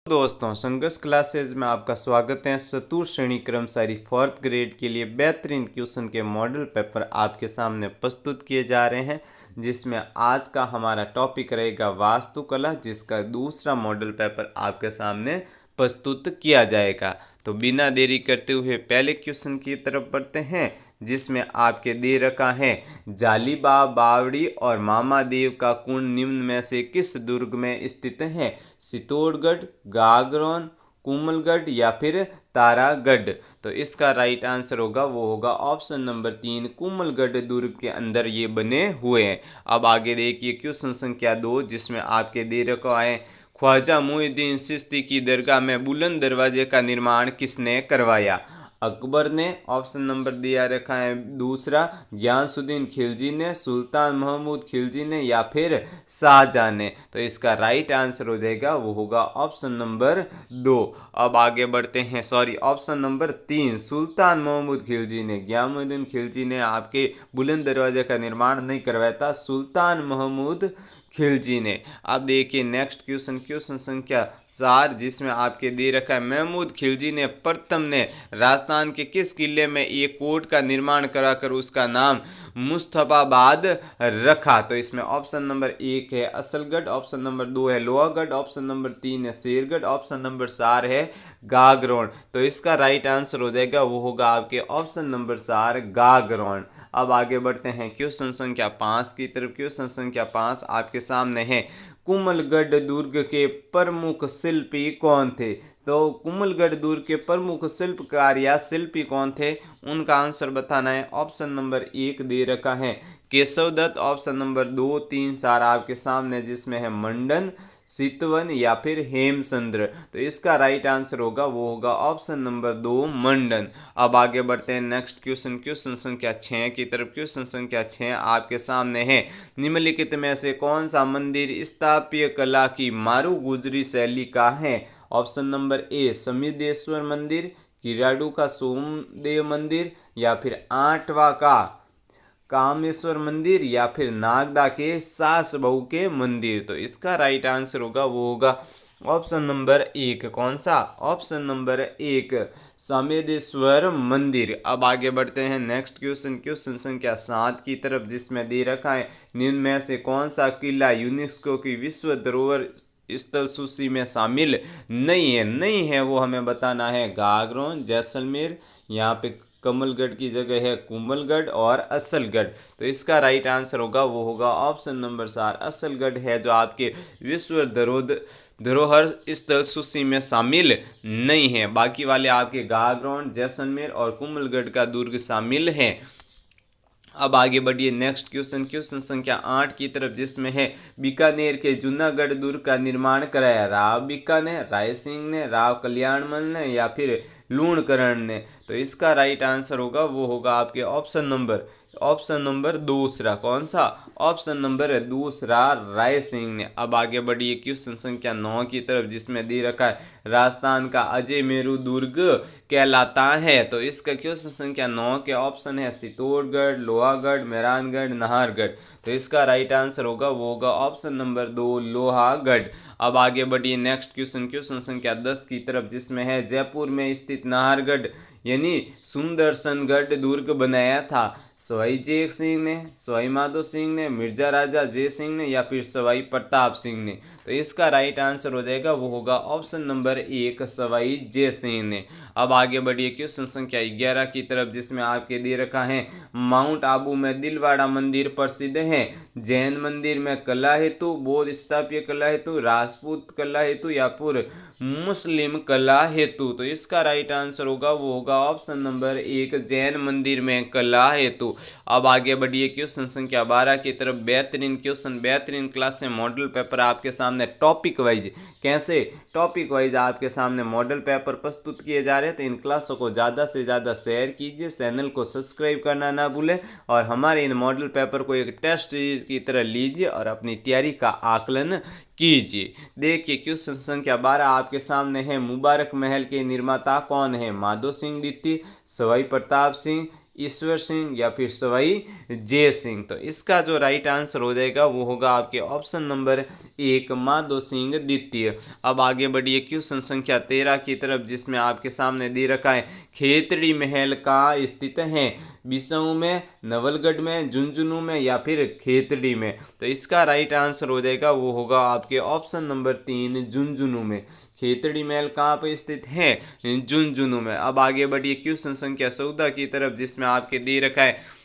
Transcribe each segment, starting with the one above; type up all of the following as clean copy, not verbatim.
दोस्तों, संघर्ष क्लासेज में आपका स्वागत है। चतुर्थ श्रेणी कर्मचारी 4th ग्रेड के लिए बेहतरीन क्वेश्चन के मॉडल पेपर आपके सामने प्रस्तुत किए जा रहे हैं, जिसमें आज का हमारा टॉपिक रहेगा वास्तुकला, जिसका दूसरा मॉडल पेपर आपके सामने प्रस्तुत किया जाएगा। तो बिना देरी करते हुए पहले क्वेश्चन की तरफ बढ़ते हैं, जिसमें आपके दे रखा है जालीबाग बावड़ी और मामादेव का कुंड निम्न में से किस दुर्ग में स्थित है? चित्तौड़गढ़, गागरोन, कुंभलगढ़ या फिर तारागढ़। तो इसका राइट आंसर होगा ऑप्शन नंबर 3 कुंभलगढ़ दुर्ग के अंदर ये बने हुए हैं। अब आगे देखिए क्वेश्चन संख्या 2, जिसमें आपके दे रखा है ख्वाजा मुइनुद्दीन चिश्ती की दरगाह में बुलंद दरवाजे का निर्माण किसने करवाया? अकबर ने, ऑप्शन नंबर दिया रखा है दूसरा गयासुद्दीन खिलजी ने, सुल्तान महमूद खिलजी ने या फिर शाहजहां ने। तो इसका राइट आंसर वो होगा ऑप्शन नंबर 2। अब आगे बढ़ते हैं, ऑप्शन नंबर 3 सुल्तान महमूद खिलजी ने। गयासुद्दीन खिलजी ने आपके बुलंद दरवाजे का निर्माण नहीं करवाया था, सुल्तान महमूद खिलजी ने। अब देखिए नेक्स्ट क्वेश्चन संख्या 4, जिसमें आपके दे रखा है महमूद खिलजी ने प्रथम ने राजस्थान के किस किले में एक कोट का निर्माण कराकर उसका नाम मुस्तफाबाद रखा? तो इसमें ऑप्शन नंबर 1 है असलगढ़, ऑप्शन नंबर 2 है लोहागढ़, ऑप्शन नंबर 3 है शेरगढ़, ऑप्शन नंबर 4 है गागरोन। तो इसका राइट आंसर होगा आपके ऑप्शन नंबर 4 गागरोन। अब आगे बढ़ते हैं क्वेश्चन संख्या 5 की तरफ। क्वेश्चन संख्या 5 आपके सामने है कुंभलगढ़ दुर्ग के प्रमुख शिल्पी कौन थे? तो कुंभलगढ़ दुर्ग के प्रमुख शिल्पकार या शिल्पी कौन थे, उनका आंसर बताना है। ऑप्शन नंबर 1 दे रखा है केशव दत्त, ऑप्शन नंबर 2, 3, 4 आपके सामने, जिसमें है मंडन, चितवन या फिर हेमचंद्र। तो इसका राइट आंसर होगा ऑप्शन नंबर 2 मंडन। अब आगे बढ़ते हैं नेक्स्ट क्वेश्चन संख्या 6 की तरफ। क्वेश्चन संख्या 6 आपके सामने है निम्नलिखित में से कौन सा मंदिर स्थापत्य कला की मारू गुजरी शैली का है? ऑप्शन नंबर ए समिदेश्वर मंदिर, किराडू का सोमदेव मंदिर या फिर आठवा का कामेश्वर मंदिर या फिर नागदा के सास बहू के मंदिर। तो इसका राइट आंसर होगा ऑप्शन नंबर 1। कौन सा? ऑप्शन नंबर 1 सामेदेश्वर मंदिर। अब आगे बढ़ते हैं नेक्स्ट क्वेश्चन संख्या 7 की तरफ, जिसमें दे रखा है निम्न में से कौन सा किला यूनेस्को की विश्व धरोहर स्थल सूची में शामिल नहीं है वो हमें बताना है। गागरोन, जैसलमेर, यहाँ पे कमलगढ़ की जगह है कुंभलगढ़ और असलगढ़। तो इसका राइट आंसर होगा ऑप्शन नंबर 4 असलगढ़ है, जो आपके विश्व धरोहर स्थल सूची में शामिल नहीं है। बाकी वाले आपके गागरोन, जैसलमेर और कुंभलगढ़ का दुर्ग शामिल है। अब आगे बढ़िए नेक्स्ट क्वेश्चन संख्या 8 की तरफ, जिसमें है बीकानेर के जूनागढ़ दुर्ग का निर्माण कराया राव बीका ने, राय सिंह ने, राव कल्याणमल ने या फिर लूणकरण ने। तो इसका राइट आंसर होगा आपके ऑप्शन नंबर दूसरा। कौन सा? ऑप्शन नंबर दूसरा राय सिंह ने। अब आगे बढ़िए क्वेश्चन संख्या 9 की तरफ, जिसमें दे रखा है राजस्थान का अजय मेरू दुर्ग कहलाता है। तो इसका क्वेश्चन संख्या 9 के ऑप्शन है चित्तौड़गढ़, लोहागढ़, मेहरानगढ़, नाहरगढ़। तो इसका राइट आंसर होगा ऑप्शन नंबर 2 लोहागढ़। अब आगे बढ़िए नेक्स्ट क्वेश्चन संख्या 10 की तरफ, जिसमें है जयपुर में स्थित नाहरगढ़ यानी सुंदरसनगढ़ दुर्ग बनाया था सवाई जय सिंह ने, सवाई माधो सिंह ने, मिर्जा राजा जय सिंह ने या फिर सवाई प्रताप सिंह ने। तो इसका राइट आंसर होगा ऑप्शन नंबर 1 सवाई जय सिंह ने। अब आगे बढ़िए क्वेश्चन संख्या 11 की तरफ, जिसमें आपके दे रखा है माउंट आबू में दिलवाड़ा मंदिर प्रसिद्ध है जैन मंदिर में कला हेतु, बौद्ध स्थापत्य कला हेतु, राजपूत कला हेतु या फिर मुस्लिम कला हेतु। तो इसका राइट आंसर होगा ऑप्शन नंबर 1 जैन मंदिर में कला हेतु। अब आगे बढ़िए क्वेश्चन संख्या 12 की तरफ। बेहतरीन क्लास से मॉडल पेपर आपके सामने टॉपिक वाइज आपके सामने मॉडल पेपर प्रस्तुत किए जा रहे हैं। तो इन क्लासों को ज़्यादा से ज़्यादा शेयर कीजिए, चैनल को सब्सक्राइब करना ना भूलें और हमारे इन मॉडल पेपर को एक टेस्ट सीरीज की तरह लीजिए और अपनी तैयारी का आकलन कीजिए। देखिए क्वेश्चन संख्या 12 आपके सामने है मुबारक महल के निर्माता कौन है? माधो सिंह द्वितीय, सवाई प्रताप सिंह ईश्वर सिंह या फिर सवाई जय सिंह। तो इसका जो राइट आंसर हो जाएगा वो होगा आपके ऑप्शन नंबर 1 माधो सिंह द्वितीय। अब आगे बढ़िए क्वेश्चन संख्या 13 की तरफ, जिसमें आपके सामने दे रखा है खेतड़ी महल कहाँ स्थित है, बिसाऊ में, नवलगढ़ में, झुंझुनू में या फिर खेतड़ी में। तो इसका राइट आंसर हो जाएगा वो होगा आपके ऑप्शन नंबर 3 झुंझुनू में। खेतड़ी महल कहाँ पर स्थित है, झुंझुनू में। अब आगे बढ़िए क्वेश्चन संख्या 14 की तरफ, जिसमें आपके दे रखा है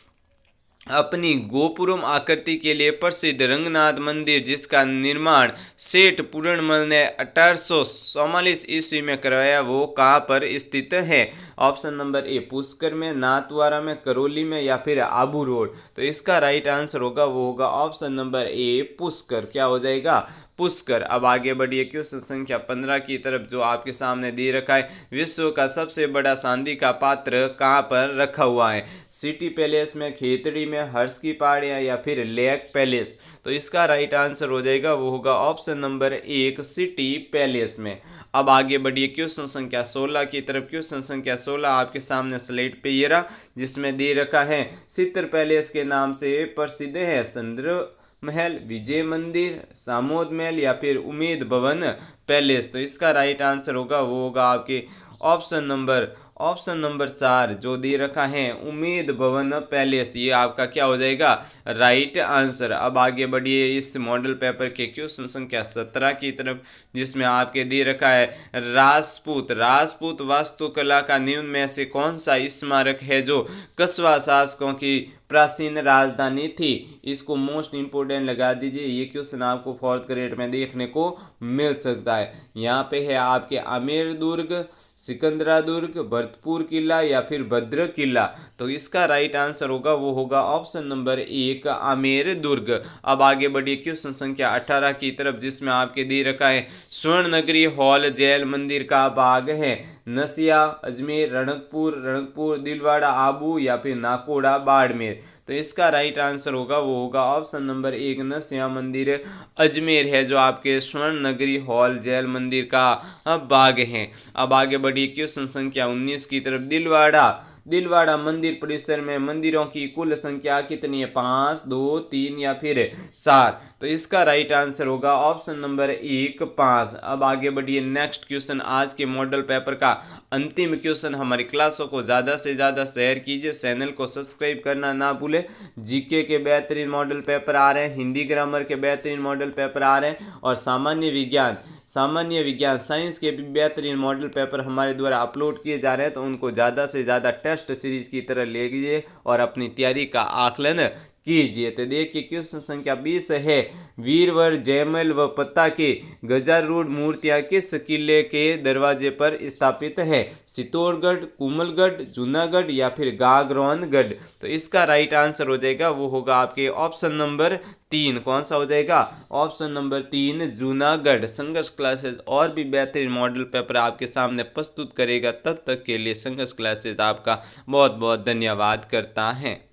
अपनी गोपुरम आकृति के लिए प्रसिद्ध रंगनाथ मंदिर जिसका निर्माण सेठ पूरणमल ने 1844 ईस्वी में करवाया, वो कहाँ पर स्थित है। ऑप्शन नंबर ए पुष्कर में, नाथद्वारा में, करौली में या फिर आबू रोड। तो इसका राइट आंसर होगा वो होगा ऑप्शन नंबर ए पुष्कर। क्या हो जाएगा, पुष्कर। अब आगे बढ़िए क्वेश्चन संख्या 15 की तरफ, जो आपके सामने दे रखा है विश्व का सबसे बड़ा चांदी का पात्र कहाँ पर रखा हुआ है, सिटी पैलेस में, खेतड़ी में, हर्ष की पहाड़ियाँ या फिर लेक पैलेस। तो इसका राइट आंसर हो जाएगा वो होगा ऑप्शन नंबर 1 सिटी पैलेस में। अब आगे बढ़िए क्वेश्चन संख्या 16 की तरफ। क्वेश्चन संख्या 16 आपके सामने स्लेट पे ये रहा, जिसमें दे रखा है चित्र पैलेस के नाम से प्रसिद्ध है चंद्र महल, विजय मंदिर, सामोद महल या फिर उम्मीद भवन पैलेस। तो इसका राइट आंसर होगा वो होगा आपके ऑप्शन नंबर 4 जो दे रखा है उम्मीद भवन पैलेस। ये आपका क्या हो जाएगा, राइट आंसर। अब आगे बढ़िए इस मॉडल पेपर के क्वेश्चन संख्या 17 की तरफ, जिसमें आपके दे रखा है राजपूत वास्तुकला का निम्न में से कौन सा स्मारक है जो कस्बा शासकों की प्राचीन राजधानी थी। इसको मोस्ट इंपोर्टेंट लगा दीजिए, ये क्वेश्चन आपको 4th ग्रेड में देखने को मिल सकता है। यहाँ पे है आपके आमेर दुर्ग, सिकंदरा दुर्ग, भरतपुर किला या फिर भद्र किला। तो इसका राइट आंसर होगा वो होगा ऑप्शन नंबर 1 आमेर दुर्ग। अब आगे बढ़िए क्वेश्चन संख्या 18 की तरफ, जिसमें आपके दे रखा है स्वर्ण नगरी हॉल जैल मंदिर का भाग है, नसिया, अजमेर, रणकपुर, दिलवाड़ा, आबू या फिर नाकोड़ा, बाड़मेर। तो इसका राइट आंसर होगा वो होगा ऑप्शन नंबर 1 नसिया मंदिर अजमेर है, जो आपके स्वर्ण नगरी हॉल जैल मंदिर का भाग है। अब आगे बढ़िए क्वेश्चन संख्या 19 की तरफ। दिलवाड़ा मंदिर परिसर में मंदिरों की कुल संख्या कितनी है, 5, 2, 3 या फिर 4। तो इसका राइट आंसर होगा ऑप्शन नंबर 1 5। अब आगे बढ़िए नेक्स्ट क्वेश्चन, आज के मॉडल पेपर का अंतिम क्वेश्चन। हमारी क्लासों को ज़्यादा से ज़्यादा शेयर कीजिए, चैनल को सब्सक्राइब करना ना भूलें। जीके के बेहतरीन मॉडल पेपर आ रहे हैं, हिंदी ग्रामर के बेहतरीन मॉडल पेपर आ रहे हैं और सामान्य विज्ञान साइंस के भी बेहतरीन मॉडल पेपर हमारे द्वारा अपलोड किए जा रहे हैं। तो उनको ज़्यादा से ज़्यादा टेस्ट सीरीज की तरह ले लीजिए और अपनी तैयारी का आकलन कीजिए। तो देखिए क्वेश्चन संख्या 20 है, वीरवर, जयमल व पत्ता के गजारूढ़ मूर्तियां किस किले के दरवाजे पर स्थापित है, चित्तौड़गढ़, कुमलगढ़, जूनागढ़ या फिर गागरोनगढ़। तो इसका राइट आंसर हो जाएगा वो होगा आपके ऑप्शन नंबर 3। कौन सा हो जाएगा, ऑप्शन नंबर 3 जूनागढ़। संघर्ष क्लासेस और भी बेहतरीन मॉडल पेपर आपके सामने प्रस्तुत करेगा। तब तक के लिए संघर्ष क्लासेस आपका बहुत बहुत धन्यवाद करता है।